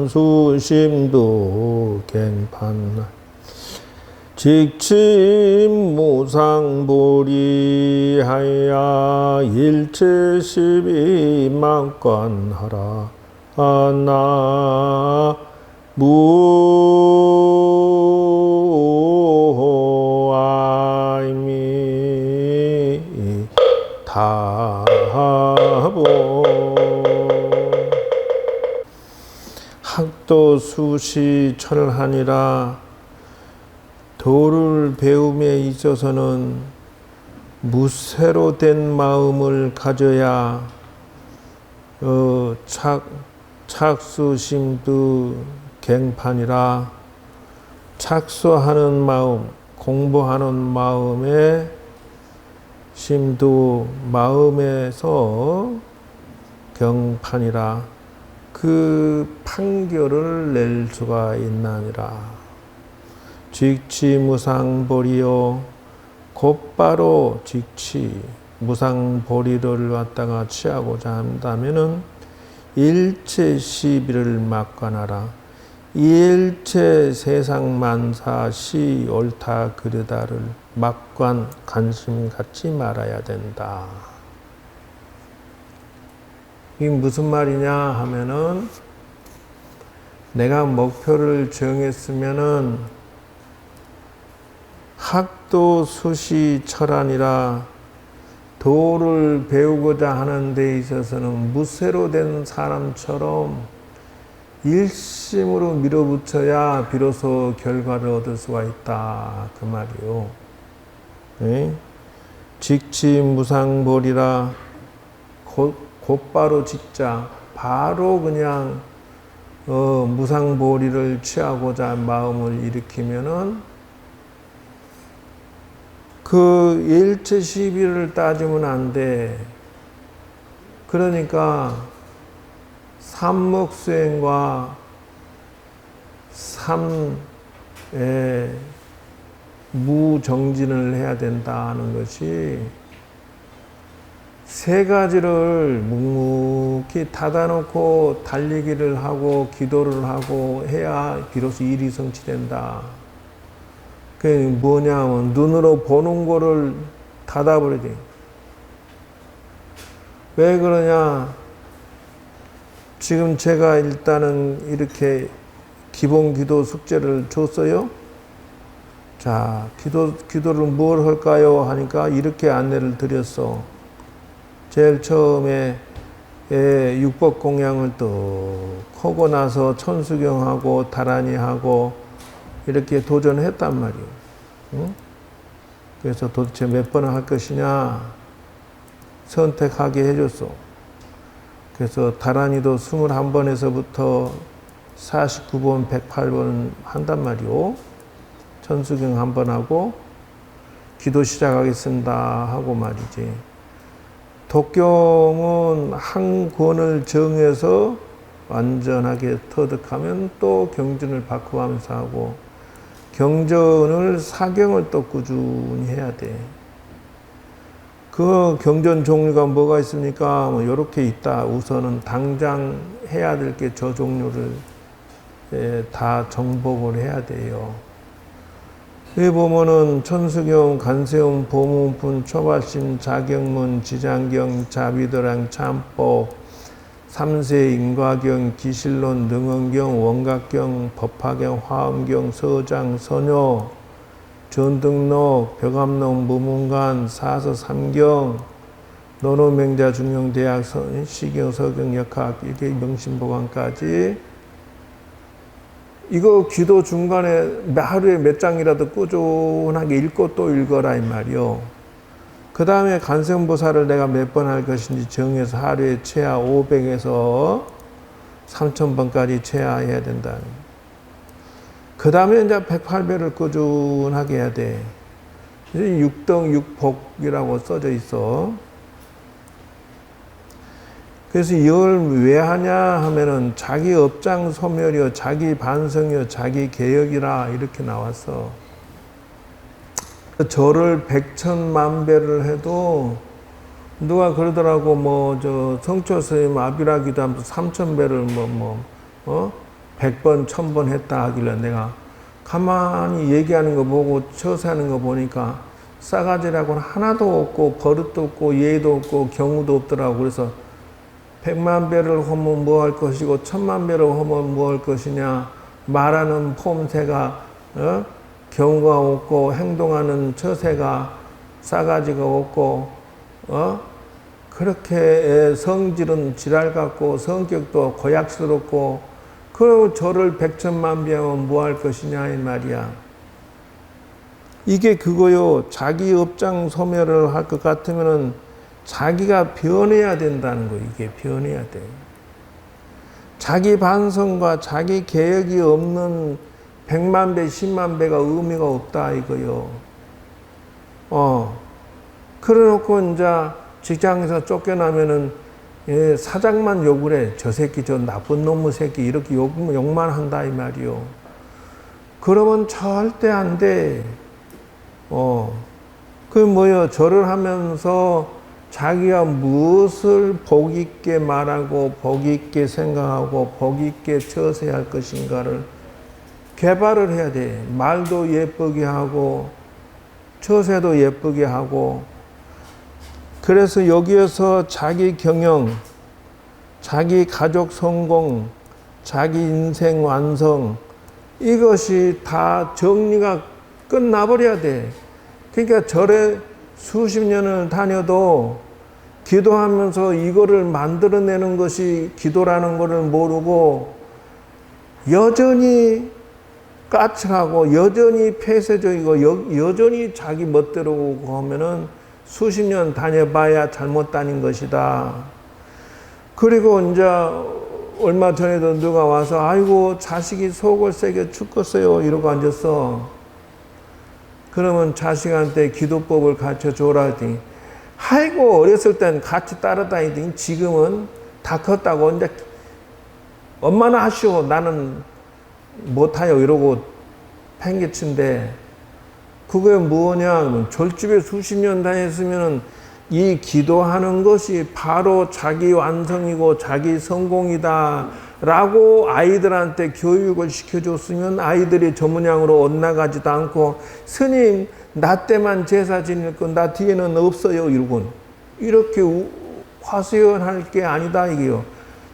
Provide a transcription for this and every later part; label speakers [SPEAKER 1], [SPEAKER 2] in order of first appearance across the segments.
[SPEAKER 1] 수심도 갱판 직침 무상보리하야 일체십이 망관하라 나 무아이미 타보 학도 수시 철하니라. 도를 배움에 있어서는 무쇠로 된 마음을 가져야 착수심도 갱판이라. 착수하는 마음, 공부하는 마음의 심도 마음에서 경판이라. 그 판결을 낼 수가 있나니라. 직치 무상보리요. 곧바로 직치 무상보리를 갖다가 취하고자 한다면은 일체 시비를 막관하라. 일체 세상 만사 시 옳다 그르다를 막관 관심 갖지 말아야 된다. 이게 무슨 말이냐 하면은 내가 목표를 정했으면은 학도 수시 철안이라 도를 배우고자 하는 데 있어서는 무쇠로 된 사람처럼 일심으로 밀어붙여야 비로소 결과를 얻을 수가 있다 그 말이요. 네? 직치 무상보리라. 곧바로 직자 바로 그냥 무상보리를 취하고자 마음을 일으키면은 그 일체 시비를 따지면 안 돼. 그러니까 삼목수행과 삼의 무정진을 해야 된다는 것이 세 가지를 묵묵히 닫아놓고 달리기를 하고 기도를 하고 해야 비로소 일이 성취된다. 그게 뭐냐면 눈으로 보는 거를 닫아버려야 돼. 왜 그러냐? 지금 제가 일단은 이렇게 기본 기도 숙제를 줬어요. 자, 기도를 뭘 할까요? 하니까 이렇게 안내를 드렸어. 제일 처음에 육법공양을 또 하고 나서 천수경하고 다란이하고 이렇게 도전했단 말이에요. 응? 그래서 도대체 몇 번을 할 것이냐 선택하게 해줬어. 그래서 다란이도 21번에서부터 49번, 108번 한단 말이요. 천수경 한 번 하고 기도 시작하겠습니다 하고 말이지. 독경은 한 권을 정해서 완전하게 터득하면 또 경전을 바꿔가면서 하고 경전을 사경을 또 꾸준히 해야 돼. 그 경전 종류가 뭐가 있습니까? 뭐 이렇게 있다. 우선은 당장 해야 될 게 저 종류를 다 정복을 해야 돼요. 여기 보면은 천수경, 간세음, 보문품, 초발심, 자경문, 지장경, 자비도랑, 참법, 삼세, 인과경, 기실론, 능언경, 원각경, 법화경, 화엄경, 서장, 선효, 전등록, 벽암록, 무문관, 사서, 삼경, 논어명자, 중용, 대학, 시경, 서경, 역학, 이게 명심보관까지. 이거 기도 중간에 하루에 몇 장이라도 꾸준하게 읽고 또 읽어라 이 말이요. 그 다음에 간세음보살을 내가 몇 번 할 것인지 정해서 하루에 최하 500에서 3000번까지 최하해야 된다. 그 다음에 이제 108배를 꾸준하게 해야 돼. 육덕 육복이라고 써져 있어. 그래서 이걸 왜 하냐 하면은 자기 업장 소멸이요, 자기 반성이요, 자기 개혁이라 이렇게 나왔어. 절을 100,000,000배를 해도 누가 그러더라고, 뭐, 성처스님 아비라기도 하면서 3,000배를 100번, 1000번 했다 하길래 내가 가만히 얘기하는 거 보고 처세하는 거 보니까 싸가지라고는 하나도 없고 버릇도 없고 예의도 없고 경우도 없더라고. 그래서 100만 배를 하면 뭐 할 것이고 1000만 배를 하면 뭐 할 것이냐. 말하는 폼새가 경우가 없고 행동하는 처세가 싸가지가 없고 그렇게 성질은 지랄 같고 성격도 고약스럽고 그리고 저를 백천만배하면 뭐 할 것이냐 이 말이야. 이게 그거요. 자기 업장 소멸을 할 것 같으면은 자기가 변해야 된다는 거. 이게 변해야 돼. 자기 반성과 자기 개혁이 없는 100만 배, 10만 배가 의미가 없다 이거요. 그래놓고 이제 직장에서 쫓겨나면은 사장만 욕을 해. 저 새끼, 저 나쁜 놈의 새끼 이렇게 욕만 한다 이 말이요. 그러면 절대 안 돼. 그 뭐요? 절을 하면서 자기가 무엇을 복 있게 말하고 복 있게 생각하고 복 있게 처세할 것인가를 개발을 해야 돼. 말도 예쁘게 하고 처세도 예쁘게 하고. 그래서 여기에서 자기 경영, 자기 가족 성공, 자기 인생 완성 이것이 다 정리가 끝나버려야 돼. 그러니까 절에 수십 년을 다녀도 기도하면서 이거를 만들어내는 것이 기도라는 것을 모르고 여전히 까칠하고 여전히 폐쇄적이고 여전히 자기 멋대로 하면은 수십 년 다녀봐야 잘못 다닌 것이다. 그리고 이제 얼마 전에도 누가 와서 아이고 자식이 속을 세게 죽겠어요 이러고 앉았어. 그러면 자식한테 기도법을 가르쳐 줘라 했더니 아이고 어렸을 땐 같이 따라다니더니 지금은 다 컸다고 이제 엄마는 하시오 나는 못하요 이러고 팽개친데 그게 뭐냐 절집에 수십 년 다녔으면 이 기도하는 것이 바로 자기 완성이고 자기 성공이다 라고 아이들한테 교육을 시켜줬으면 아이들이 저 모양으로 엇나가지도 않고 스님 나 때만 제사 지낼 건 나 뒤에는 없어요 이러곤 이렇게 화수연할 게 아니다 이게요.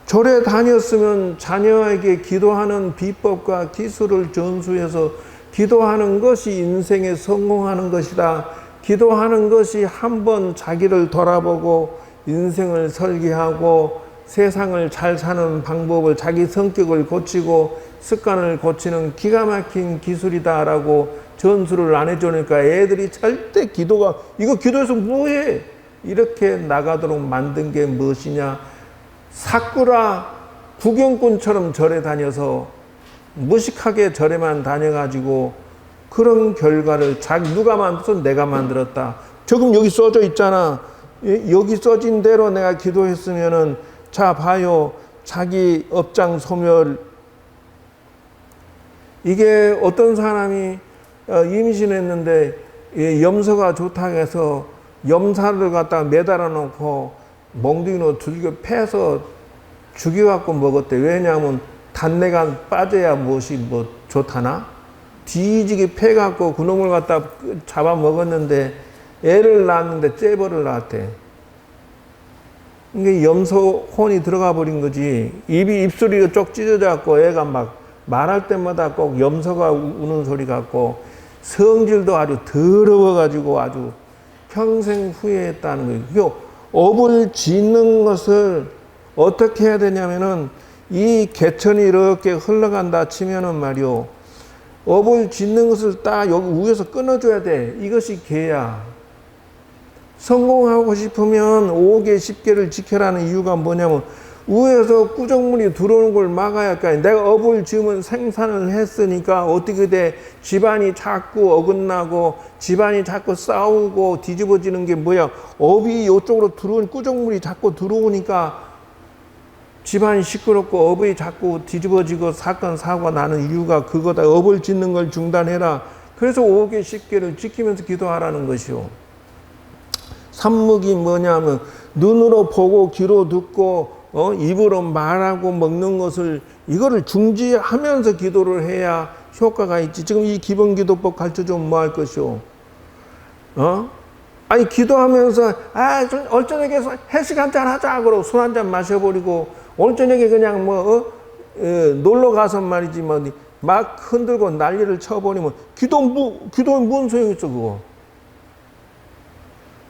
[SPEAKER 1] 절에 다녔으면 자녀에게 기도하는 비법과 기술을 전수해서 기도하는 것이 인생에 성공하는 것이다. 기도하는 것이 한번 자기를 돌아보고 인생을 설계하고 세상을 잘 사는 방법을 자기 성격을 고치고 습관을 고치는 기가 막힌 기술이다라고 전수를 안 해주니까 애들이 절대 기도가 이거 기도해서 뭐해 이렇게 나가도록 만든 게 무엇이냐. 사꾸라 구경꾼처럼 절에 다녀서 무식하게 절에만 다녀가지고 그런 결과를 누가 만들어서 내가 만들었다. 지금 여기 써져 있잖아. 여기 써진 대로 내가 기도했으면은 자 봐요. 자기 업장 소멸. 이게 어떤 사람이 임신했는데 염소가 좋다고 해서 염사를 갖다가 매달아 놓고 몽둥이로 들겨 패서 죽여갖고 먹었대. 왜냐하면 단내가 빠져야 무엇이 뭐 좋다나? 뒤지게 패갖고 그놈을 갖다 잡아 먹었는데 애를 낳았는데 째벌을 낳았대. 이게 염소 혼이 들어가 버린 거지. 입술이 쪽 찢어져갖고 애가 막 말할 때마다 꼭 염소가 우는 소리 같고 성질도 아주 더러워가지고 아주 평생 후회했다는 거예요. 업을 짓는 것을 어떻게 해야 되냐면은 이 개천이 이렇게 흘러간다 치면은 말이요. 업을 짓는 것을 딱 여기 위에서 끊어줘야 돼. 이것이 개야. 성공하고 싶으면 5개, 10개를 지켜라는 이유가 뭐냐면 위에서 꾸정물이 들어오는 걸 막아야 할 거 아니야. 내가 업을 지으면 생산을 했으니까 어떻게 돼? 집안이 자꾸 어긋나고 집안이 자꾸 싸우고 뒤집어지는 게 뭐야? 업이 이쪽으로 들어온 꾸정물이 자꾸 들어오니까 집안이 시끄럽고 업이 자꾸 뒤집어지고 사건 사고가 나는 이유가 그거다. 업을 짓는 걸 중단해라. 그래서 5개, 10개를 지키면서 기도하라는 것이요. 삼묵이 뭐냐면 눈으로 보고 귀로 듣고 입으로 말하고 먹는 것을 이거를 중지하면서 기도를 해야 효과가 있지. 지금 이 기본기도법 가르쳐주면 뭐 할 것이오? 아니 기도하면서 오늘 저녁에 회식 한잔 하자 그러고 술 한잔 마셔버리고 오늘 저녁에 그냥 놀러 가서 말이지 막 흔들고 난리를 쳐버리면 기도에 뭔 소용이 있어 그거.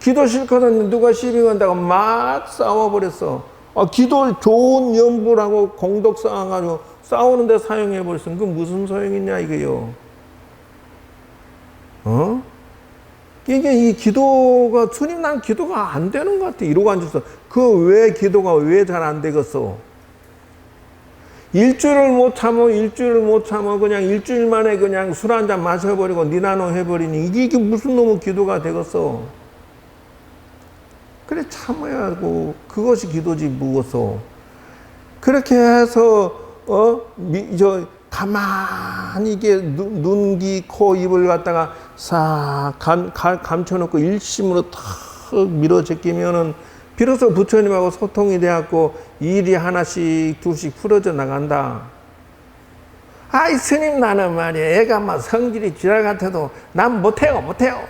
[SPEAKER 1] 기도 싫거든 누가 시비 건다고 막 싸워버렸어. 기도 좋은 연부라고 공덕 쌓아가지고 싸우는데 사용해버렸으면 그 무슨 소용이냐 이거요. 이게 이 기도가 주님 난 기도가 안 되는 것 같아 이러고 앉았어. 그 왜 기도가 왜 잘 안 되겠어? 일주일을 못 참어 그냥 일주일 만에 그냥 술 한잔 마셔버리고 니나노 해버리니 이게 무슨 놈의 기도가 되겠어? 그래 참아야 하고 그것이 기도지 무엇어? 그렇게 해서 가만히 이게 눈, 귀, 코, 입을 갖다가 싹 감춰놓고 일심으로 탁 밀어 제끼면은 비로소 부처님하고 소통이 돼갖고 일이 하나씩 둘씩 풀어져 나간다. 아이 스님 나는 말이야 애가 막 성질이 지랄 같아도 난 못해요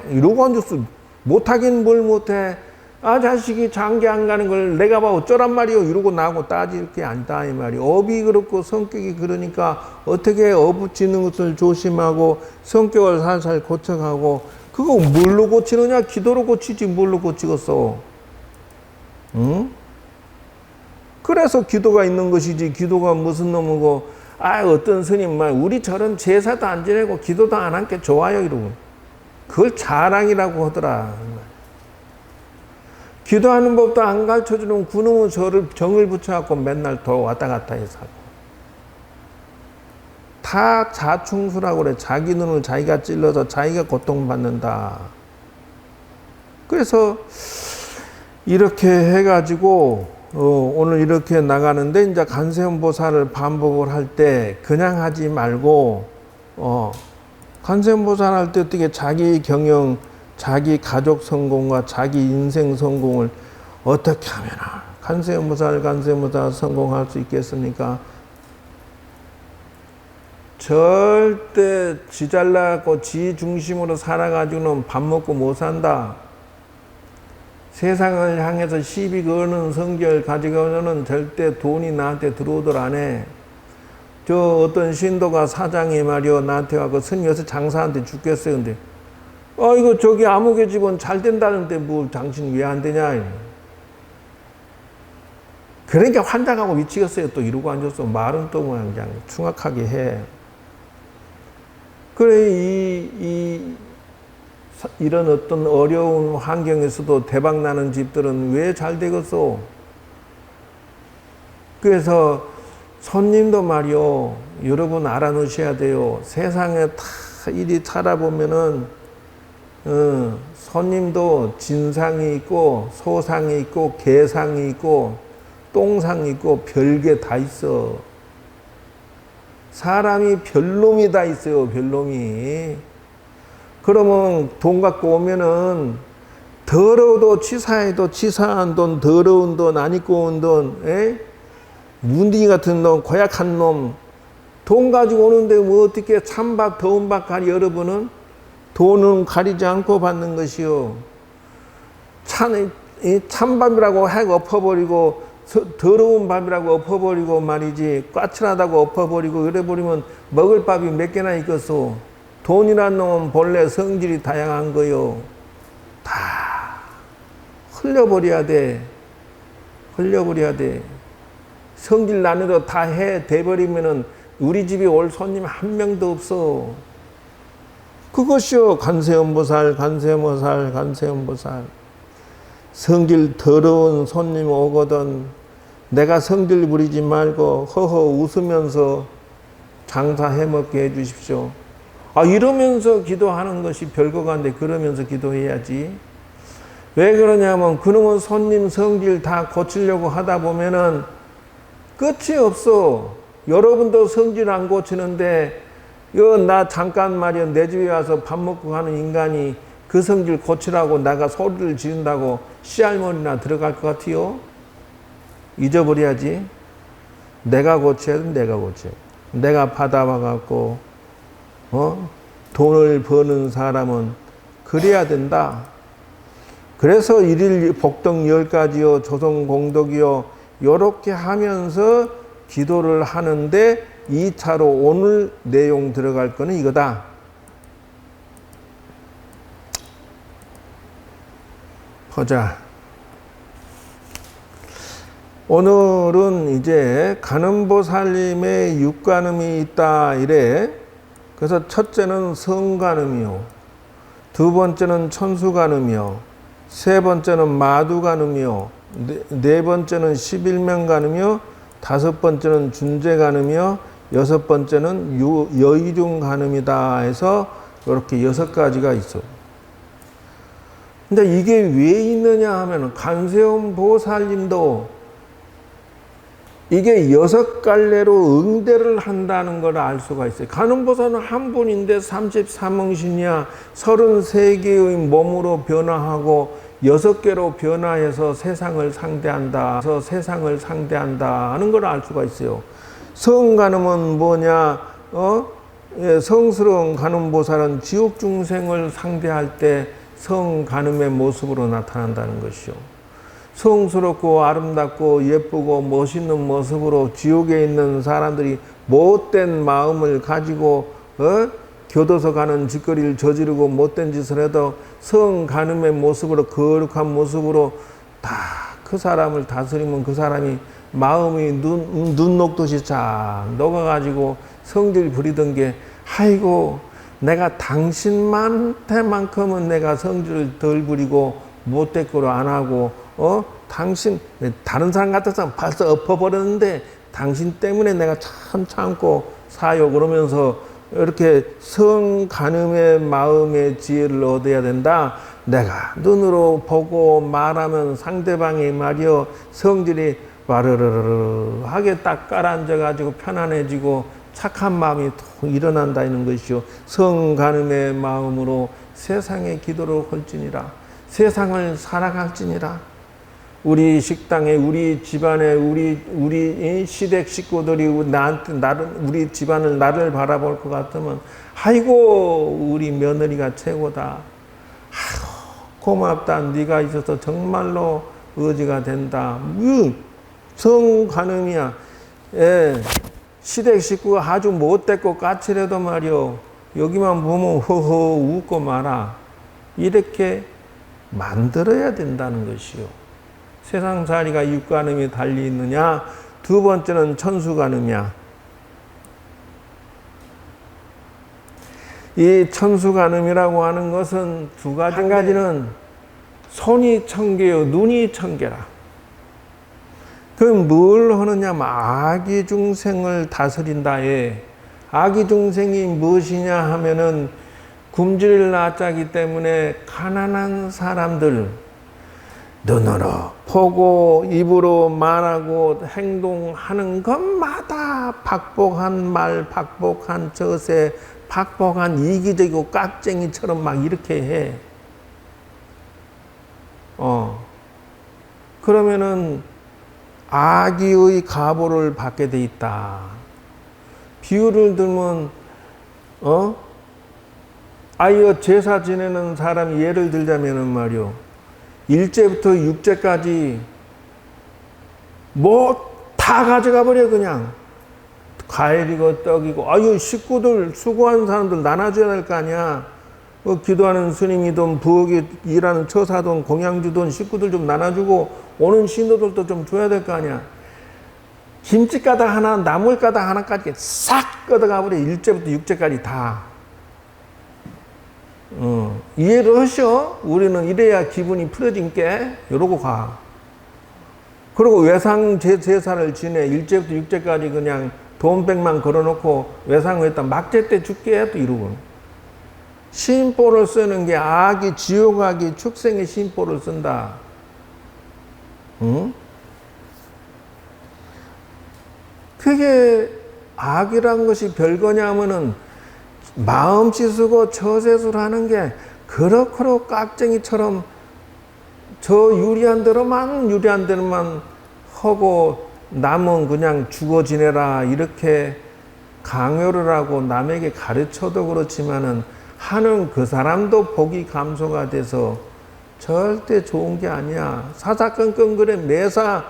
[SPEAKER 1] 이러고 앉았어. 못하긴 뭘 못해. 자식이 장기 안 가는 걸 내가 봐 어쩌란 말이요 이러고 나하고 따질 게 아니다 이 말이요. 업이 그렇고 성격이 그러니까 어떻게 어붙이는 것을 조심하고 성격을 살살 고쳐가고 그거 뭘로 고치느냐? 기도로 고치지 뭘로 고치겠어? 응? 그래서 기도가 있는 것이지 기도가 무슨 놈이고 어떤 스님 말 우리 저런 제사도 안 지내고 기도도 안 한 게 좋아요 이러고 그걸 자랑이라고 하더라. 기도하는 법도 안 가르쳐주는 그놈은 정을 붙여갖고 맨날 더 왔다 갔다 해서 다 자충수라고 그래. 자기 눈을 자기가 찔러서 자기가 고통받는다. 그래서 이렇게 해가지고 오늘 이렇게 나가는데 이제 관세음보살을 반복을 할 때 그냥 하지 말고 관세음보살 할 때 어떻게 자기 경영 자기 가족 성공과 자기 인생 성공을 어떻게 하면 관세음보살 성공할 수 있겠습니까? 절대 지 잘나고 지 중심으로 살아가지고는 밥 먹고 못 산다. 세상을 향해서 시비 거는 성질 가지고는 절대 돈이 나한테 들어오들 안 해. 어떤 신도가 사장이 말이요 나한테 와서 스님 요새 장사한테 죽겠어요. 근데 이거 저기 아무개 집은 잘 된다는데 뭐 당신 왜 안 되냐? 그러니까 환장하고 미치겠어요. 또 이러고 앉았어. 말은 또 그냥 충악하게 해. 그래 이런 어떤 어려운 환경에서도 대박 나는 집들은 왜 잘 되겠어? 그래서 손님도 말이요 여러분 알아놓으셔야 돼요. 세상에 다 일이 살아보면은 손님도 진상이 있고 소상이 있고 개상이 있고 똥상이 있고 별게 다 있어. 사람이 별놈이 다 있어요. 별놈이. 그러면 돈 갖고 오면은 더러워도 치사해도 치사한 돈, 더러운 돈, 안 입고 온 돈, 문딩이 같은 놈, 고약한 놈, 돈 가지고 오는데 뭐 어떻게 찬밥, 더운 밥 가리 여러분은 돈은 가리지 않고 받는 것이요. 찬밥이라고 핵 엎어버리고 더러운 밥이라고 엎어버리고 말이지 까칠하다고 엎어버리고 그래버리면 먹을 밥이 몇 개나 있겠소. 돈이란 놈은 본래 성질이 다양한 거요. 다 흘려버려야 돼. 흘려버려야 돼. 성질 나누도 다 돼버리면은 우리 집에 올 손님 한 명도 없어. 그것이요 관세음보살. 성질 더러운 손님 오거든 내가 성질 부리지 말고 허허 웃으면서 장사 해먹게 해주십시오. 이러면서 기도하는 것이 별거가 아닌데 그러면서 기도해야지. 왜 그러냐면 그놈은 손님 성질 다 고치려고 하다 보면은 끝이 없어. 여러분도 성질 안 고치는데 나 잠깐 말이야 내 집에 와서 밥 먹고 가는 인간이 그 성질 고치라고 내가 소리를 지른다고 씨알머리나 들어갈 것 같아요? 잊어버려야지. 내가 고쳐야 돼, 내가 고쳐. 내가 받아와 갖고 돈을 버는 사람은 그래야 된다. 그래서 일일 복덕 10가지요, 조성공덕이요, 요렇게 하면서 기도를 하는데 2차로 오늘 내용 들어갈 거는 이거다. 보자. 오늘은 이제 간음보살님의 육간음이 있다 이래. 그래서 첫째는 성간음이요, 두 번째는 천수간음이요, 세 번째는 마두간음이요, 네 번째는 11명간음이요, 다섯 번째는 준재간음이요, 여섯 번째는 여의중간음이다 해서 이렇게 6가지가 있어. 근데 이게 왜 있느냐 하면 관세음 보살님도 이게 6갈래로 응대를 한다는 걸 알 수가 있어요. 간음보살은 한 분인데 33응신이야 33개의 몸으로 변화하고 6개로 변화해서 세상을 상대한다. 그래서 세상을 상대한다 하는 걸 알 수가 있어요. 성간음은 뭐냐? 성스러운 간음보살은 지옥 중생을 상대할 때 성간음의 모습으로 나타난다는 것이요. 성스럽고 아름답고 예쁘고 멋있는 모습으로 지옥에 있는 사람들이 못된 마음을 가지고 교도소 가는 짓거리를 저지르고 못된 짓을 해도 성간음의 모습으로, 거룩한 모습으로 다 그 사람을 다스리면 그 사람이 마음이 눈 녹듯이 쫙 녹아가지고 성질 부리던 게, 아이고 내가 당신한테만큼은 내가 성질을 덜 부리고 못됐고로 안 하고 당신, 다른 사람 같아서는 벌써 엎어버렸는데 당신 때문에 내가 참 참고 사요. 그러면서 이렇게 성간음의 마음의 지혜를 얻어야 된다. 내가 눈으로 보고 말하면 상대방이 말이요 성질이 와르르르하게 딱 깔아앉아가지고 편안해지고 착한 마음이 또 일어난다는 것이요. 성간음의 마음으로 세상의 기도를 할지니라. 세상을 살아갈지니라. 우리 식당에, 우리 집안에, 우리 시댁 식구들이 우리 집안을 나를 바라볼 것 같으면, 아이고 우리 며느리가 최고다. 아이고 고맙다. 네가 있어서 정말로 의지가 된다. 성간음이야. 예. 시댁 식구가 아주 못됐고 까칠해도 말이요, 여기만 보면 허허 웃고 말아. 이렇게 만들어야 된다는 것이요. 세상살이가 육간음이 달리 있느냐? 두 번째는 천수간음이야. 이 천수간음이라고 하는 것은 두 가지. 한 가지는 손이 천개요, 눈이 천개라. 그럼 뭘 하느냐? 아기 중생을 다스린다에, 아기 중생이 무엇이냐 하면은 굶주릴 나자기 때문에 가난한 사람들, 눈으로 보고 입으로 말하고 행동하는 것마다 박복한 말, 박복한 저세, 박복한 이기적이고 깍쟁이처럼 막 이렇게 해. 그러면은 아기의 가보를 받게 돼 있다. 비유를 들면 아이어 제사 지내는 사람이 예를 들자면은 말이요, 1제부터 6제까지 뭐 다 가져가 버려. 그냥 과일이고 떡이고. 아유, 식구들 수고하는 사람들 나눠줘야 될 거 아니야. 기도하는 스님이든 부엌에 일하는 처사든 공양주든 식구들 좀 나눠주고 오는 신도들도 좀 줘야 될 거 아니야. 김치 가닥 하나, 나물 가닥 하나까지 싹 걷어가 버려. 1제부터 6제까지 다. 이해를 하셔. 우리는 이래야 기분이 풀어진 게. 이러고 가. 그리고 외상 제사를 지내. 1제부터 6제까지 그냥 돈백만 걸어놓고 외상을 했다. 막제 때 죽게 해. 또 이러고. 심보를 쓰는 게 악이, 지옥악이 축생의 심보를 쓴다. 그게 악이란 것이 별거냐 하면은 마음씨 쓰고 처세술 하는 게 그렇고 깍쟁이처럼 저 유리한 대로만 하고 남은 그냥 죽어 지내라 이렇게 강요를 하고 남에게 가르쳐도 그렇지만은 하는 그 사람도 복이 감소가 돼서 절대 좋은 게 아니야. 사사건건 그래. 매사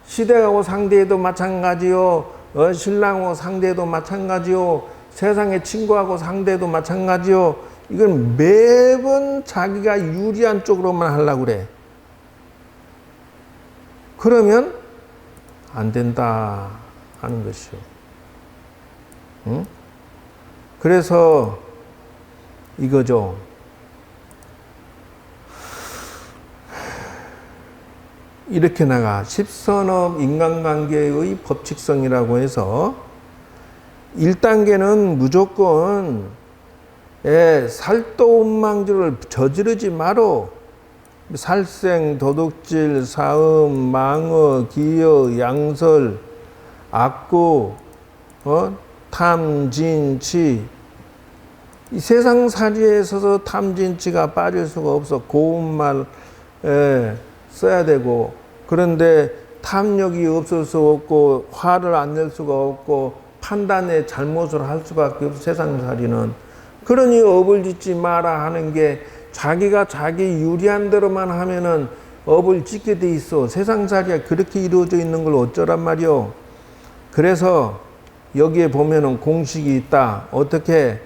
[SPEAKER 1] 시댁하고 상대해도 마찬가지요. 신랑하고 상대해도 마찬가지요. 세상의 친구하고 상대해도 마찬가지요. 이건 매번 자기가 유리한 쪽으로만 하려고 그래. 그러면 안 된다 하는 것이요. 응? 그래서 이거죠. 이렇게 나가 10선업 인간관계의 법칙성이라고 해서 1단계는 무조건 살도운망주를 저지르지 마로. 살생, 도둑질, 사음, 망어, 기여, 양설, 악구, 탐진치. 이 세상살이에 있어서 탐진치가 빠질 수가 없어. 고운 말 써야 되고. 그런데 탐욕이 없을 수 없고 화를 안 낼 수가 없고 판단에 잘못을 할 수밖에 없어. 세상살이는. 그러니 업을 짓지 마라 하는 게 자기가 자기 유리한 대로만 하면은 업을 짓게 돼 있어. 세상살이가 그렇게 이루어져 있는 걸 어쩌란 말이요. 그래서 여기에 보면은 공식이 있다. 어떻게?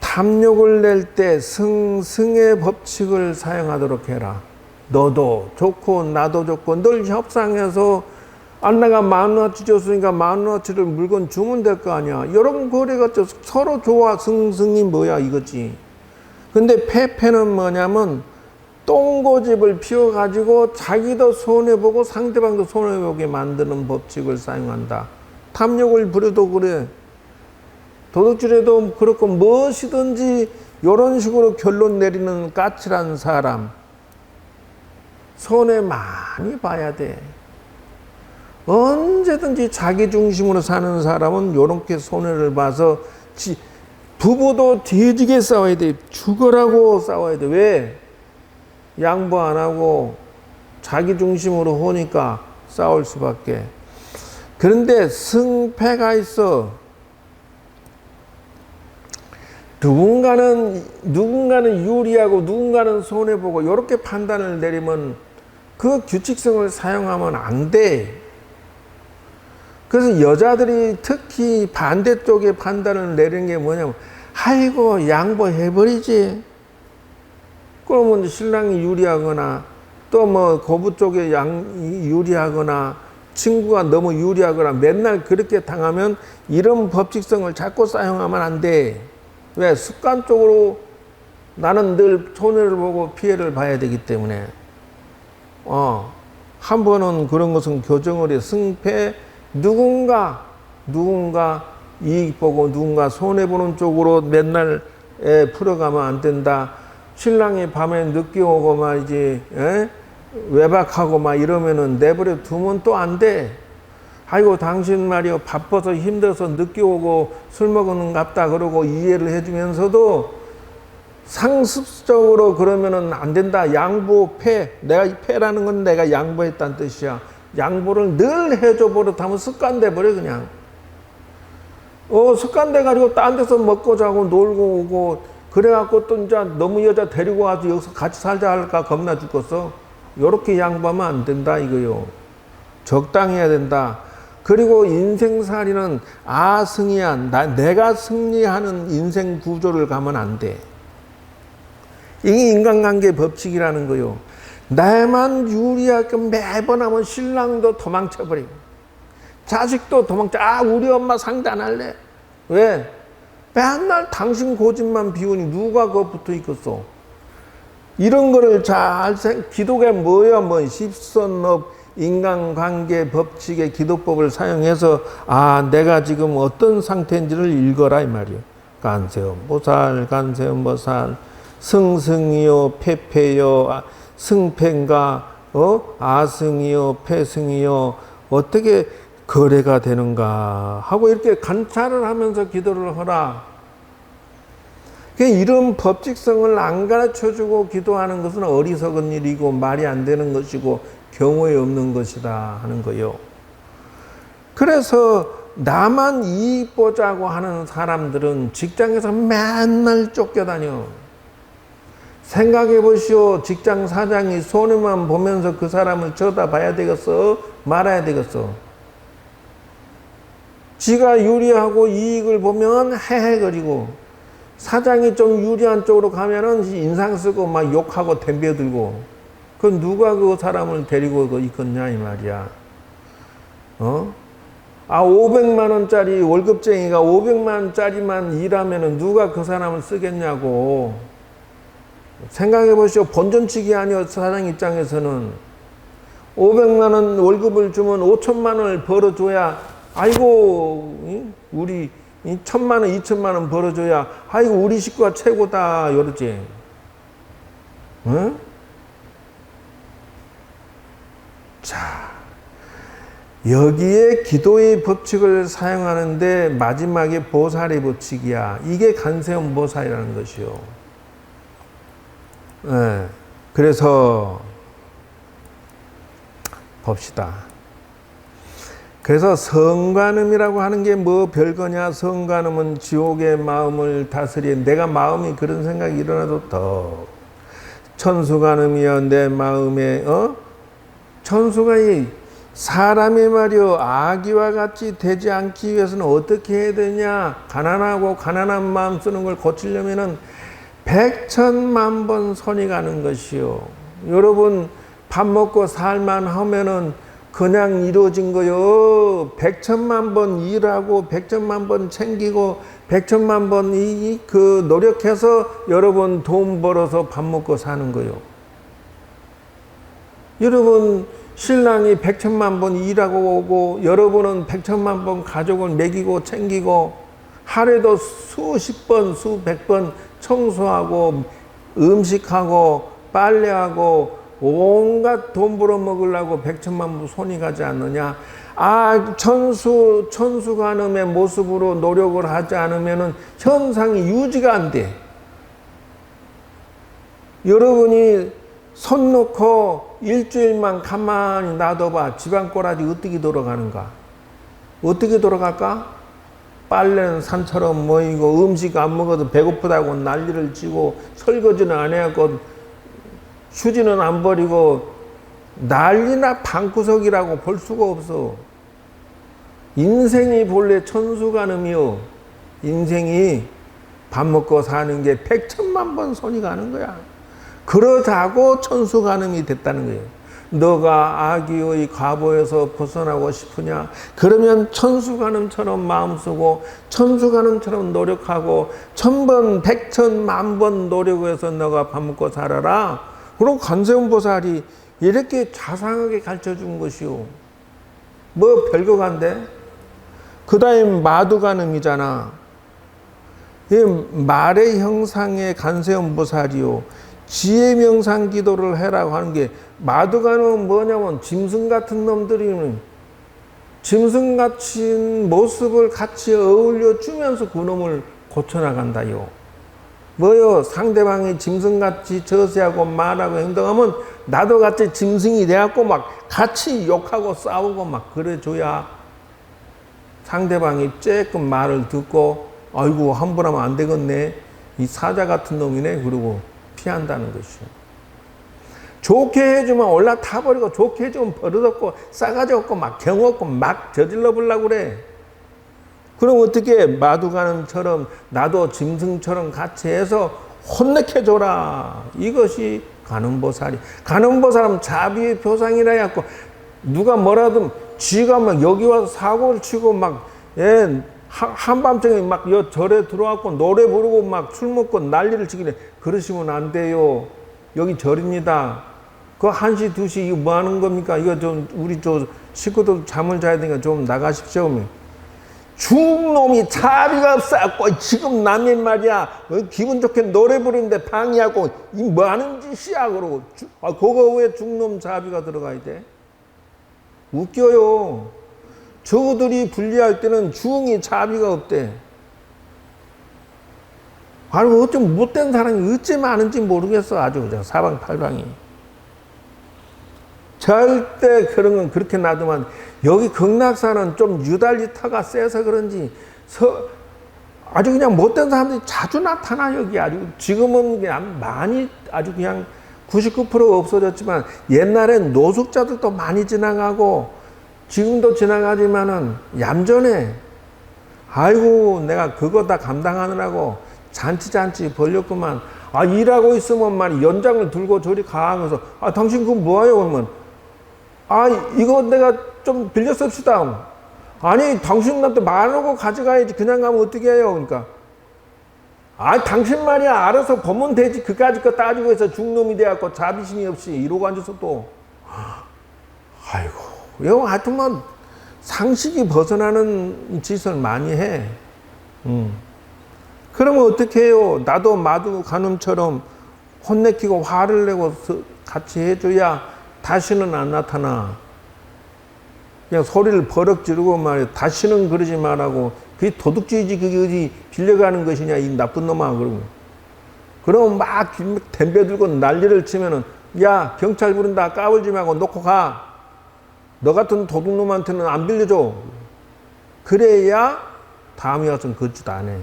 [SPEAKER 1] 탐욕을 낼 때 승의 법칙을 사용하도록 해라. 너도 좋고 나도 좋고 늘 협상해서 내가 10,000원어치 줬으니까 10,000원어치를 물건 주면 될 거 아니야. 이런 거래가 서로 좋아. 승이 뭐야 이거지. 근데 패패는 뭐냐면 똥고집을 피워가지고 자기도 손해보고 상대방도 손해보게 만드는 법칙을 사용한다. 탐욕을 부려도 그래. 도둑질해도 그렇고 무엇이든지 이런 식으로 결론 내리는 까칠한 사람. 손해 많이 봐야 돼. 언제든지 자기 중심으로 사는 사람은 이렇게 손해를 봐서 부부도 뒤지게 싸워야 돼. 죽으라고 싸워야 돼. 왜? 양보 안 하고 자기 중심으로 하니까 싸울 수밖에. 그런데 승패가 있어. 누군가는 유리하고 누군가는 손해보고 이렇게 판단을 내리면 그 규칙성을 사용하면 안 돼. 그래서 여자들이 특히 반대쪽에 판단을 내리는 게 뭐냐면 아이고 양보해버리지. 그러면 신랑이 유리하거나 또 뭐 고부 쪽에 유리하거나 친구가 너무 유리하거나 맨날 그렇게 당하면 이런 법칙성을 자꾸 사용하면 안 돼. 왜? 습관적으로 나는 늘 손해를 보고 피해를 봐야 되기 때문에. 한 번은 그런 것은 교정을 해. 승패 누군가 이익 보고 누군가 손해보는 쪽으로 맨날 풀어가면 안 된다. 신랑이 밤에 늦게 오고 말이지 외박하고 막 이러면은 내버려 두면 또 안 돼. 아이고 당신 말이요 바빠서 힘들어서 늦게 오고 술 먹는 갑다 그러고 이해를 해주면서도 상습적으로 그러면은 안 된다. 양보 내가 패라는 건 내가 양보했다는 뜻이야. 양보를 늘 해줘 버릇하면 습관돼 버려 그냥. 습관돼 가지고 딴 데서 먹고 자고 놀고 오고 그래갖고 또 이제 너무 여자 데리고 와서 여기서 같이 살자 할까 겁나 죽겠어. 요렇게 양보하면 안 된다 이거요. 적당히 해야 된다. 그리고 인생살이는 아승이야. 내가 승리하는 인생 구조를 가면 안 돼. 이게 인간관계 법칙이라는 거요. 나만 유리하게 매번 하면 신랑도 도망쳐버리고 자식도 도망쳐. 우리 엄마 상대 안 할래. 왜? 맨날 당신 고집만 비우니 누가 그거 붙어 있겠어. 이런 거를 기독에 뭐야 10선업 인간관계 법칙의 기도법을 사용해서 내가 지금 어떤 상태인지를 읽어라 이 말이에요. 간세음보살 간세음보살 승승이요 패패요 승패인가 아승이요 패승이요 어떻게 거래가 되는가 하고 이렇게 관찰을 하면서 기도를 하라. 이런 법칙성을 안 가르쳐주고 기도하는 것은 어리석은 일이고 말이 안 되는 것이고 경우에 없는 것이다 하는 거요. 그래서 나만 이익 보자고 하는 사람들은 직장에서 맨날 쫓겨다녀. 생각해 보시오. 직장 사장이 손해만 보면서 그 사람을 쳐다봐야 되겠어? 말아야 되겠어? 지가 유리하고 이익을 보면 헤헤거리고, 사장이 좀 유리한 쪽으로 가면은 인상 쓰고 막 욕하고 덤벼들고, 그 누가 그 사람을 데리고 있겠냐 이 말이야. 500만 원짜리 월급쟁이가 500만 원짜리만 일하면은 누가 그 사람을 쓰겠냐고. 생각해 보시오. 본전치기 아니요, 사장 입장에서는. 500만 원 월급을 주면 5천만 원을 벌어줘야, 아이고, 우리 1,000만 원, 2천만 원 벌어줘야, 아이고, 우리 식구가 최고다, 이러지. 응? 자, 여기에 기도의 법칙을 사용하는데 마지막에 보살의 법칙이야. 이게 간세음 보살이라는 것이요. 네. 그래서 봅시다. 그래서 성관음이라고 하는 게 뭐 별거냐? 성관음은 지옥의 마음을 다스리는, 내가 마음이 그런 생각이 일어나도 더 천수관음이여 내 마음에 천수가 이 사람의 말이요 아기와 같이 되지 않기 위해서는 어떻게 해야 되냐? 가난하고 가난한 마음 쓰는 걸 고치려면은 100,000,000번 손이 가는 것이요. 여러분 밥 먹고 살만 하면은 그냥 이루어진 거요. 100,000,000 번 일하고 100,000,000 번 챙기고 100,000,000 번 그 노력해서 여러분 돈 벌어서 밥 먹고 사는 거요. 여러분 신랑이 100,000,000 번 일하고 오고 여러분은 100,000,000 번 가족을 먹이고 챙기고 하루에도 수십 번 수백 번 청소하고 음식하고 빨래하고 온갖 돈 벌어 먹으려고 100,000,000 번 손이 가지 않느냐? 천수관음의 모습으로 노력을 하지 않으면 현상이 유지가 안 돼. 여러분이 손 놓고 일주일만 가만히 놔둬봐. 집안 꼬라지 어떻게 돌아가는가? 어떻게 돌아갈까? 빨래는 산처럼 모이고 음식 안 먹어도 배고프다고 난리를 치고 설거지는 안 해갖고 휴지는 안 버리고 난리나 방구석이라고 볼 수가 없어. 인생이 본래 천수관음이요. 인생이 밥 먹고 사는 게 100,000,000 번 손이 가는 거야. 그러자고 천수관음이 됐다는 거예요. 너가 아기의 과보에서 벗어나고 싶으냐? 그러면 천수관음처럼 마음 쓰고 천수관음처럼 노력하고 1000번, 100,000, 10,000번 노력해서 너가 밥 먹고 살아라. 그럼 관세음보살이 이렇게 자상하게 가르쳐준 것이요. 뭐 별거가 안 돼? 그 다음 마두관음이잖아. 이 말의 형상의 간세음보살이요. 지혜 명상 기도를 해라고 하는 게, 마두관음은 뭐냐면 짐승 같은 놈들이 짐승 같은 모습을 같이 어울려 주면서 그 놈을 고쳐나간다요. 뭐요? 상대방이 짐승같이 저세하고 말하고 행동하면 나도 같이 짐승이 돼갖고 막 같이 욕하고 싸우고 막 그래줘야 상대방이 조금 말을 듣고 아이고 함부로 하면 안 되겠네. 이 사자 같은 놈이네. 그러고 피한다는 것이요. 좋게 해주면 올라타버리고 좋게 해주면 버릇없고 싸가지 없고 막 경 없고 막 저질러 보려고 그래. 그럼 어떻게 마두관음처럼 나도 짐승처럼 같이 해서 혼내켜줘라. 이것이 관음보살이. 관음보살은 자비의 표상이라 해갖고 누가 뭐라든 쥐가 막 여기 와서 사고를 치고 막 한밤중에 막 여 절에 들어와갖고 노래 부르고 막 술 먹고 난리를 치기래. 그러시면 안 돼요. 여기 절입니다. 그 1시, 2시 이거 뭐 하는 겁니까? 이거 좀 우리 식구들 잠을 자야 되니까 좀 나가십시오. 죽놈이 자비가 없어갖고 지금 남의 말이야 기분 좋게 노래 부르는데 방해하고 이 뭐 하는 짓이야 그러고 그거 왜 죽놈 자비가 들어가야 돼? 웃겨요. 저들이 분리할 때는 중이 자비가 없대. 아니 어쩜 못된 사람이 어찌 많은지 모르겠어. 아주 사방팔방이. 절대 그런 건 그렇게 놔두면 여기 극락산은 좀 유달리터가 세서 그런지 아주 그냥 못된 사람들이 자주 나타나. 여기 아주 지금은 그냥 많이 아주 그냥 99% 없어졌지만 옛날엔 노숙자들도 많이 지나가고 지금도 지나가지만은 얌전해. 아이고 내가 그거 다 감당하느라고 잔치 벌렸구만. 아 일하고 있으면 말이 연장을 들고 저리 가면서 아 당신 그거 뭐예요? 그러면 아 이거 내가 좀 빌려 씁시다. 아니 당신한테 말하고 가져가야지. 그냥 가면 어떻게 해요? 그러니까 아 당신 말이야 알아서 보면 되지. 그까짓 거 따지고 해서 중놈이 돼갖고 자비심이 없이 이러고 앉아서 또 아이고 이거 하여튼 뭐 상식이 벗어나는 짓을 많이 해. 그러면 어떻게 해요? 나도 마두 간음처럼 혼내키고 화를 내고 같이 해줘야 다시는 안 나타나. 그냥 소리를 버럭 지르고 말이야. 다시는 그러지 말라고. 그게 도둑질이지 그게 어디 빌려가는 것이냐 이 나쁜 놈아. 그러고 그러면 막 덤벼들고 난리를 치면은 야 경찰 부른다 까불지 말고 놓고 가. 너 같은 도둑놈한테는 안 빌려줘. 그래야 다음에 와서는 그짓 안 해.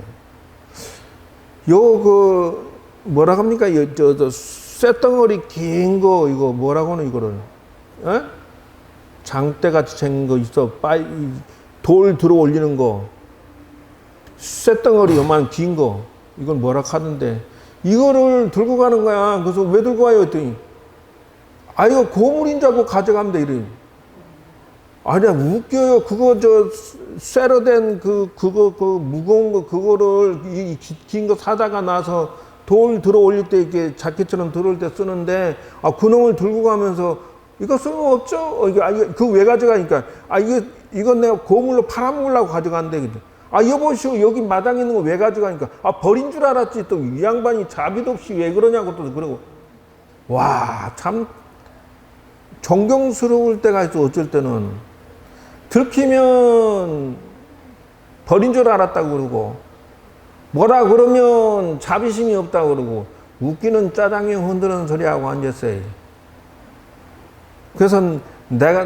[SPEAKER 1] 뭐라 합니까? 쇳덩어리 긴 거, 이거 뭐라고 하는 이거를. 에? 장대같이 생긴 거 있어. 돌 들어 올리는 거. 쇳덩어리 요만 긴 거. 이건 뭐라 하던데. 이거를 들고 가는 거야. 그래서 왜 들고 와요? 했더니. 아, 이거 고물인 줄 알고 가져가면 돼. 이래. 아니야, 웃겨요. 그거, 쇠로 된 그거, 무거운 거, 그거를, 긴 거 사다가 나서 돌 들어 올릴 때 이렇게 자켓처럼 들어올 때 쓰는데, 아, 그놈을 들고 가면서, 이거 쓸모없죠? 그거 왜 가져가니까, 이건 내가 고물로 팔아먹으려고 가져간대. 아, 여보시오, 여기 마당에 있는 거 왜 가져가니까, 아, 버린 줄 알았지. 또 이 양반이 자비도 없이 왜 그러냐고 또 그러고. 와, 참, 존경스러울 때가 있어, 어쩔 때는. 들키면 버린 줄 알았다고 그러고 뭐라 그러면 자비심이 없다고 그러고 웃기는 짜장면 흔드는 소리하고 앉았어요. 그래서 내가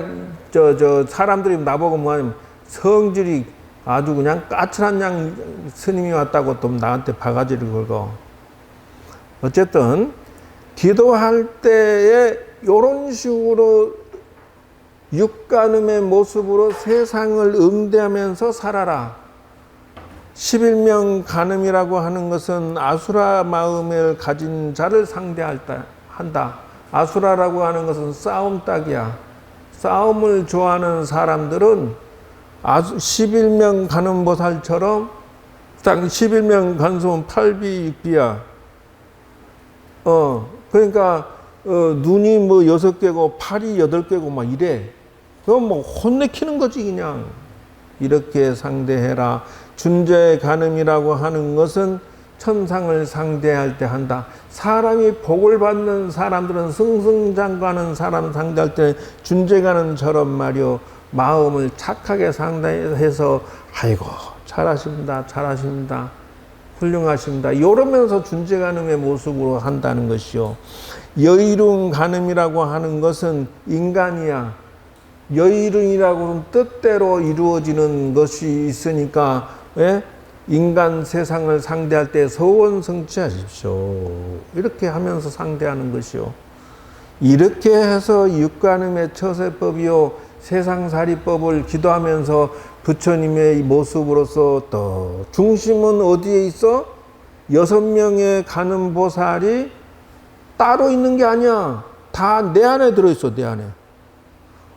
[SPEAKER 1] 사람들이 나보고 뭐하냐면 성질이 아주 그냥 까칠한 양 스님이 왔다고 또 나한테 바가지를 걸고. 어쨌든 기도할 때에 이런 식으로 육간음의 모습으로 세상을 응대하면서 살아라. 11명 간음이라고 하는 것은 아수라 마음을 가진 자를 상대한다. 아수라라고 하는 것은 싸움 딱이야. 싸움을 좋아하는 사람들은 11명 간음보살처럼 딱 11명 간소은 8비 6비야. 그러니까 눈이 뭐 6개고 팔이 8개고 막 이래. 그럼 뭐 혼내키는 거지 그냥. 이렇게 상대해라. 준재 간음이라고 하는 것은 천상을 상대할 때 한다. 사람이 복을 받는 사람들은 승승장구하는 사람 상대할 때 준재 간음처럼 말이요. 마음을 착하게 상대해서 아이고 잘하십니다. 훌륭하십니다. 이러면서 준재 간음의 모습으로 한다는 것이요. 여의룬 간음이라고 하는 것은 인간이야. 여의룬이라고 하는 뜻대로 이루어지는 것이 있으니까 인간 세상을 상대할 때 서원 성취하십시오. 이렇게 하면서 상대하는 것이요. 이렇게 해서 육간음의 처세법이요. 세상살이법을 기도하면서 부처님의 모습으로서 또 중심은 어디에 있어? 6명의 간음보살이 따로 있는 게 아니야. 다 내 안에 들어있어, 내 안에.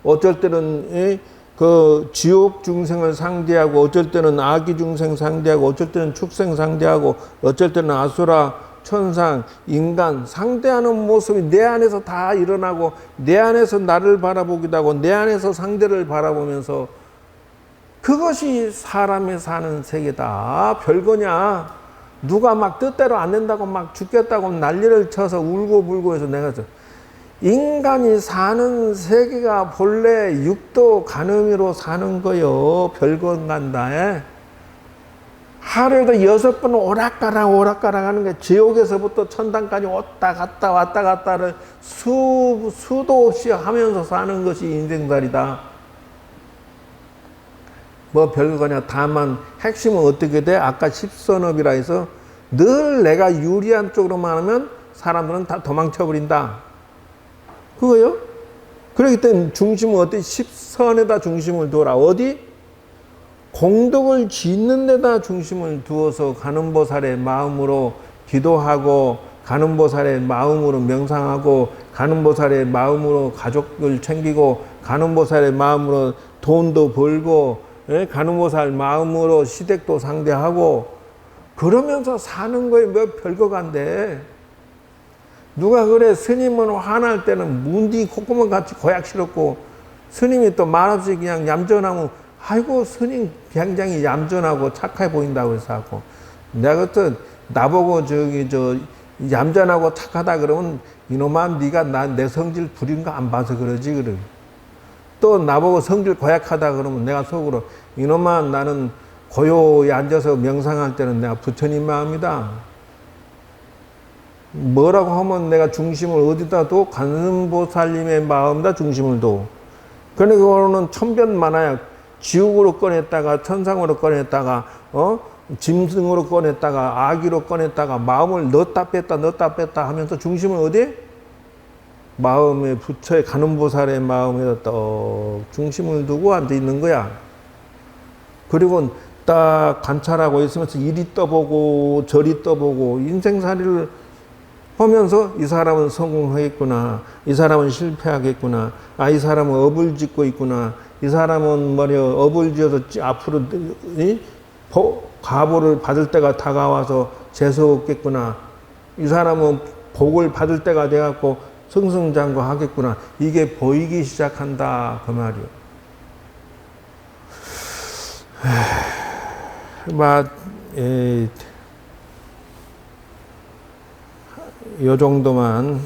[SPEAKER 1] 어쩔 때는 그 지옥 중생을 상대하고, 어쩔 때는 아기 중생 상대하고, 어쩔 때는 축생 상대하고, 어쩔 때는 아수라, 천상, 인간 상대하는 모습이 내 안에서 다 일어나고, 내 안에서 나를 바라보기도 하고, 내 안에서 상대를 바라보면서 그것이 사람이 사는 세계다. 별거냐. 누가 막 뜻대로 안 된다고 막 죽겠다고 난리를 쳐서 울고 불고 해서 내가 인간이 사는 세계가 본래 육도 간음이로 사는 거요. 별건 간다. 하루에도 6번 오락가락 하는 게 지옥에서부터 천당까지 왔다 갔다를 수도 없이 하면서 사는 것이 인생살이다. 뭐 별거냐. 다만 핵심은 어떻게 돼? 아까 십선업이라 해서 늘 내가 유리한 쪽으로만 하면 사람들은 다 도망쳐버린다. 그거요? 그렇기 때문에 중심은 어디? 십선에다 중심을 두어라. 어디? 공덕을 짓는 데다 중심을 두어서 가는보살의 마음으로 기도하고 가는보살의 마음으로 명상하고 가는보살의 마음으로 가족을 챙기고 가는보살의 마음으로 돈도 벌고 가는보살 마음으로 시댁도 상대하고 그러면서 사는 거에 뭐 별거가 안 돼. 누가 그래 스님은 화날 때는 문디 콧구멍 같이 고약 싫었고 스님이 또 말없이 그냥 얌전하면 아이고 스님 굉장히 얌전하고 착해 보인다고 해서 하고 내가 그때 나보고 얌전하고 착하다 그러면 이놈아 네가 내 성질 부린 거 안 봐서 그러지 그래. 또 나보고 성질 고약하다 그러면 내가 속으로 이놈아 나는 고요히 앉아서 명상할 때는 내가 부처님 마음이다. 뭐라고 하면 내가 중심을 어디다 둬? 관음보살님의 마음에다 중심을 둬. 그러니까 그거는 천변만화야. 지옥으로 꺼냈다가 천상으로 꺼냈다가 짐승으로 꺼냈다가 아기로 꺼냈다가 마음을 넣었다 뺐다 하면서 중심을 어디? 마음의 부처의 관음보살의 마음에다 딱 중심을 두고 앉아 있는 거야. 그리고 딱 관찰하고 있으면서 이리 떠보고 저리 떠보고 인생살이를 하면서 이 사람은 성공하겠구나. 이 사람은 실패하겠구나. 이 사람은 업을 짓고 있구나. 이 사람은 업을 지어서 앞으로 과보를 받을 때가 다가와서 재수 없겠구나. 이 사람은 복을 받을 때가 돼갖고 승승장구하겠구나. 이게 보이기 시작한다 그 말이요. 요 정도만.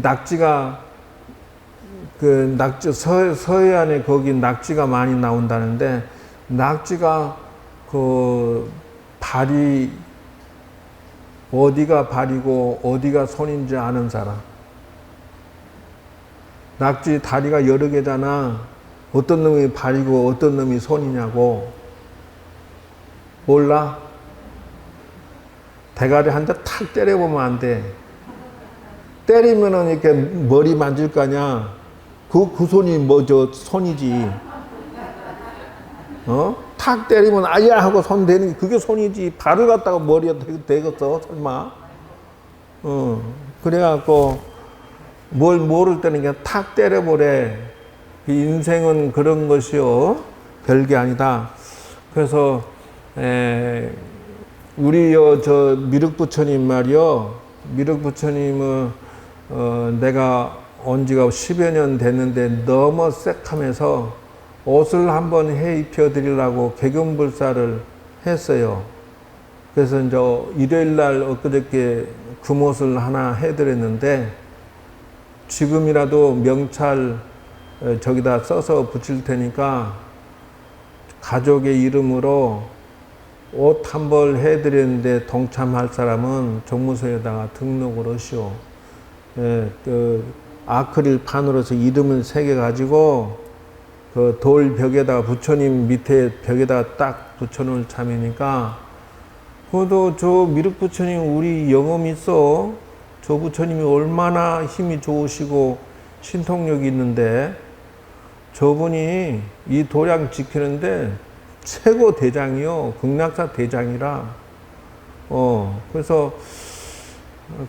[SPEAKER 1] 낙지가 서해안에 거기 낙지가 많이 나온다는데, 낙지가 발이, 어디가 발이고 어디가 손인지 아는 사람. 낙지 다리가 여러 개잖아. 어떤 놈이 발이고 어떤 놈이 손이냐고. 몰라? 대가리 한 대 탁 때려보면 안 돼. 때리면은 이렇게 머리 만질 거 아니야. 그 손이 손이지. 탁 때리면 아야 하고 손 대는 게 그게 손이지. 발을 갖다가 머리에 대겠어, 설마. 그래갖고 뭘 모를 때는 그냥 탁 때려보래. 인생은 그런 것이요. 별게 아니다. 그래서, 우리 미륵부처님 말이요. 미륵부처님은, 내가 온 지가 10여 년 됐는데 너무 쎄하면서 옷을 한번 해 입혀드리려고 개경불사를 했어요. 그래서 이제 일요일날 엊그저께 금옷을 하나 해드렸는데, 지금이라도 명찰 저기다 써서 붙일 테니까 가족의 이름으로 옷 한 벌 해드렸는데 동참할 사람은 종무소에다가 등록을 하시오. 아크릴 판으로서 이름을 새겨가지고 그 돌 벽에다가 부처님 밑에 벽에다가 딱 붙여놓을 참이니까, 그것도 저 미륵부처님 우리 영험 있어. 저 부처님이 얼마나 힘이 좋으시고 신통력이 있는데, 저분이 이 도량 지키는데 최고 대장이요. 극락사 대장이라. 그래서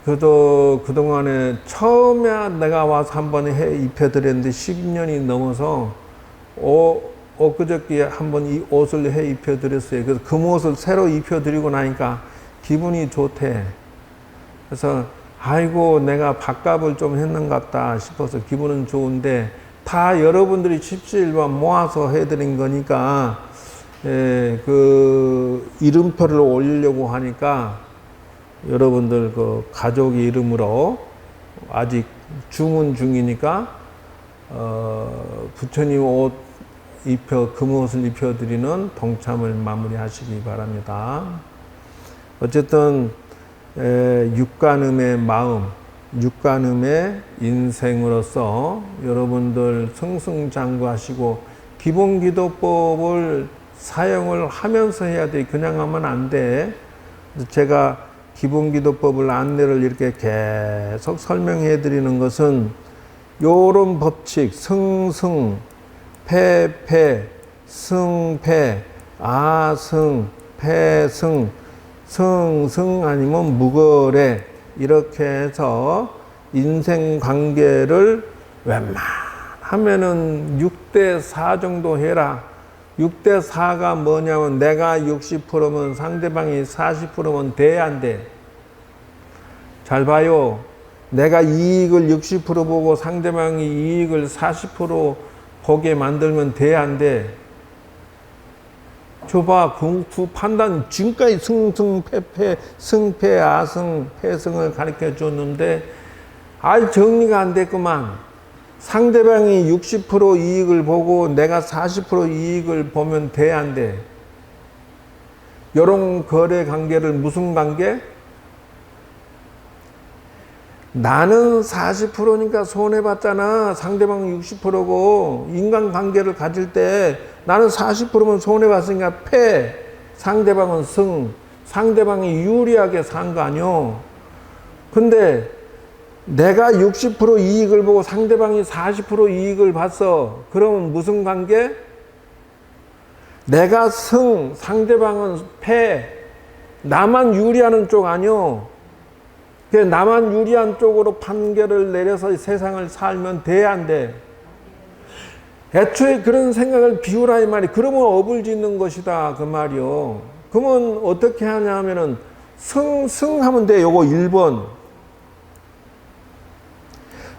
[SPEAKER 1] 그동안에 처음에 내가 와서 한번 해 입혀드렸는데 10년이 넘어서 엊그저께 한번 이 옷을 해 입혀드렸어요. 그래서 금옷을 새로 입혀드리고 나니까 기분이 좋대. 그래서 아이고 내가 밥값을 좀 했는갑다 싶어서 기분은 좋은데, 다 여러분들이 십시일반 모아서 해드린 거니까 그 이름표를 올리려고 하니까 여러분들 그 가족의 이름으로 아직 주문 중이니까 부처님 옷 금옷을 입혀드리는 동참을 마무리하시기 바랍니다. 어쨌든 육간음의 마음, 육간음의 인생으로서 여러분들 승승장구하시고 기본기도법을 사용을 하면서 해야 돼. 그냥 하면 안 돼. 제가 기본기도법을 안내를 이렇게 계속 설명해 드리는 것은 요런 법칙, 승승, 패패, 승패, 아승, 패승, 승승 아니면 무거래, 이렇게 해서 인생관계를 웬만하면은 6대4 정도 해라. 6대4가 뭐냐면 내가 60%면 상대방이 40%면 돼, 안 돼? 잘 봐요. 내가 이익을 60% 보고 상대방이 이익을 40% 보게 만들면 돼, 안 돼? 줘봐. 그 판단, 지금까지 승승패패, 승패, 아승, 패승을 가르쳐 줬는데 아직 정리가 안 됐구만. 상대방이 60% 이익을 보고 내가 40% 이익을 보면 돼, 안 돼? 이런 거래 관계를 무슨 관계? 나는 40%니까 손해봤잖아. 상대방은 60%고 인간관계를 가질 때 나는 40%면 손해봤으니까 패, 상대방은 승, 상대방이 유리하게 산 거 아니요. 근데 내가 60% 이익을 보고 상대방이 40% 이익을 봤어. 그러면 무슨 관계? 내가 승, 상대방은 패, 나만 유리하는 쪽 아니요. 나만 유리한 쪽으로 판결을 내려서 세상을 살면 돼, 안 돼? 애초에 그런 생각을 비우라 이 말이. 그러면 업을 짓는 것이다 그 말이요. 그러면 어떻게 하냐면은 승하면 돼. 요거 1번.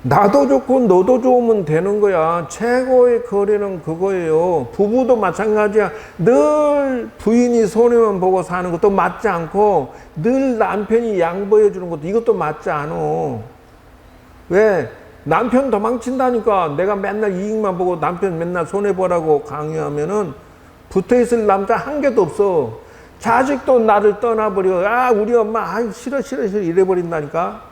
[SPEAKER 1] 나도 좋고 너도 좋으면 되는 거야. 최고의 거래는 그거예요. 부부도 마찬가지야. 늘 부인이 손해만 보고 사는 것도 맞지 않고 늘 남편이 양보해 주는 것도 이것도 맞지 않아. 왜? 남편 도망친다니까. 내가 맨날 이익만 보고 남편 맨날 손해보라고 강요하면은 붙어있을 남자 한 개도 없어. 자식도 나를 떠나버려. 아, 우리 엄마, 아, 싫어 이래버린다니까.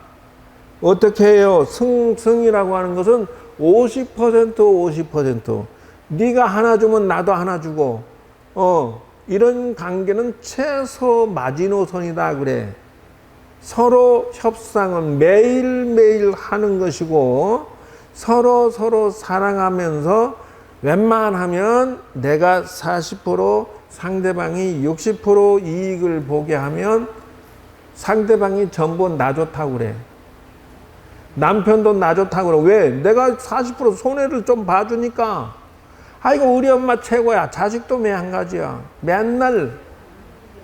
[SPEAKER 1] 어떻게 해요? 승이라고 하는 것은 50%. 네가 하나 주면 나도 하나 주고, 이런 관계는 최소 마지노선이다 그래. 서로 협상은 매일매일 하는 것이고, 서로 사랑하면서 웬만하면 내가 40%, 상대방이 60% 이익을 보게 하면 상대방이 전부 나 좋다고 그래. 남편도 나 좋다고 그래. 왜? 내가 40% 손해를 좀 봐주니까. 아이고, 우리 엄마 최고야. 자식도 매한가지야. 맨날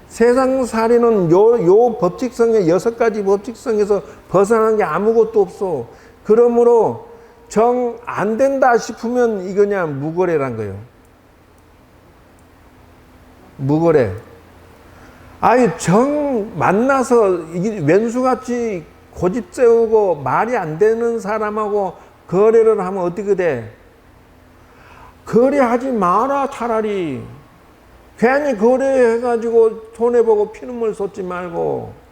[SPEAKER 1] 세상살이는 요 법칙성의 6가지 법칙성에서 벗어난 게 아무것도 없어. 그러므로 정 안 된다 싶으면 이거냐, 무거래란 거예요. 무거래. 아니, 정 만나서 왼수같이 고집 세우고 말이 안 되는 사람하고 거래를 하면 어떻게 돼? 거래하지 마라, 차라리. 괜히 거래해가지고 손해보고 피눈물 쏟지 말고.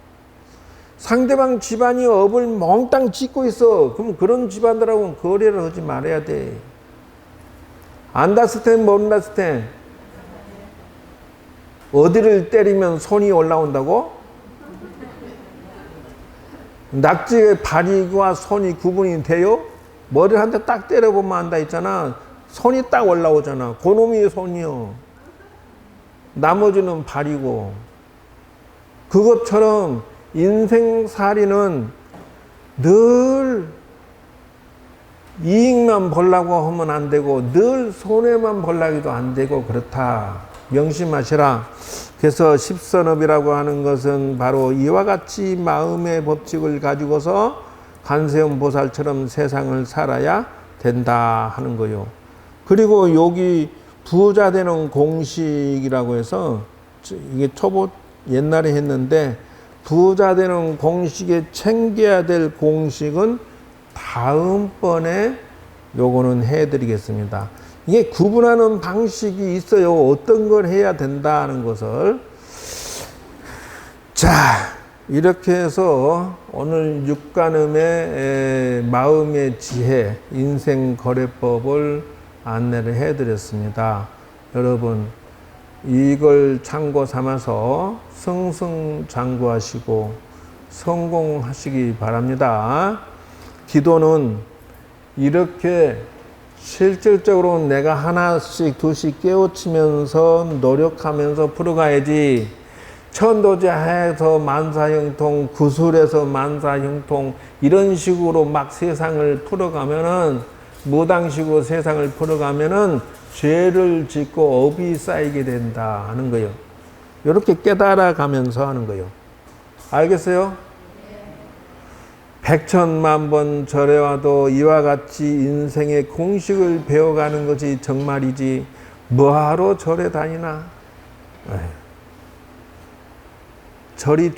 [SPEAKER 1] 상대방 집안이 업을 몽땅 짓고 있어. 그럼 그런 집안들하고는 거래를 하지 말아야 돼. 안다스텐 모른다스텐. 어디를 때리면 손이 올라온다고? 낙지의 발이와 손이 구분이 돼요? 머리를 한 대 딱 때려보면 안다 했잖아. 손이 딱 올라오잖아. 그놈이 손이요. 나머지는 발이고. 그것처럼 인생살이는 늘 이익만 보려고 하면 안 되고 늘 손해만 보려고도 안 되고 그렇다. 명심하시라. 그래서 십선업이라고 하는 것은 바로 이와 같이 마음의 법칙을 가지고서 관세음 보살처럼 세상을 살아야 된다 하는 거요. 그리고 여기 부자 되는 공식이라고 해서 이게 초보 옛날에 했는데 부자 되는 공식에 챙겨야 될 공식은 다음번에 요거는 해드리겠습니다. 이게 구분하는 방식이 있어요. 어떤 걸 해야 된다는 것을. 자, 이렇게 해서 오늘 육간음의 마음의 지혜, 인생 거래법을 안내를 해드렸습니다. 여러분, 이걸 참고 삼아서 승승장구하시고 성공하시기 바랍니다. 기도는 이렇게 실질적으로 내가 하나씩 두씩 깨우치면서 노력하면서 풀어가야지, 천도제해서 만사형통, 구술에서 만사형통, 이런 식으로 막 세상을 풀어가면은, 무당식으로 세상을 풀어가면은 죄를 짓고 업이 쌓이게 된다 하는 거예요. 이렇게 깨달아 가면서 하는 거예요. 알겠어요? 백천만 번 절해와도 이와 같이 인생의 공식을 배워가는 것이 정말이지 뭐하러 절에 다니나. 절이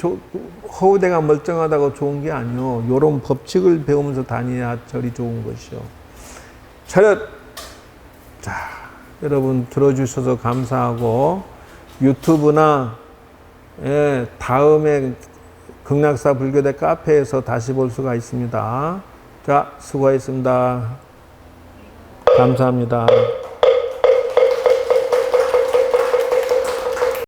[SPEAKER 1] 허우대가 멀쩡하다고 좋은 게 아니요. 이런 법칙을 배우면서 다녀야 절이 좋은 것이요. 차렷! 자, 여러분 들어주셔서 감사하고, 유튜브나 다음에 극락사 불교대 카페에서 다시 볼 수가 있습니다. 자, 수고하셨습니다. 감사합니다.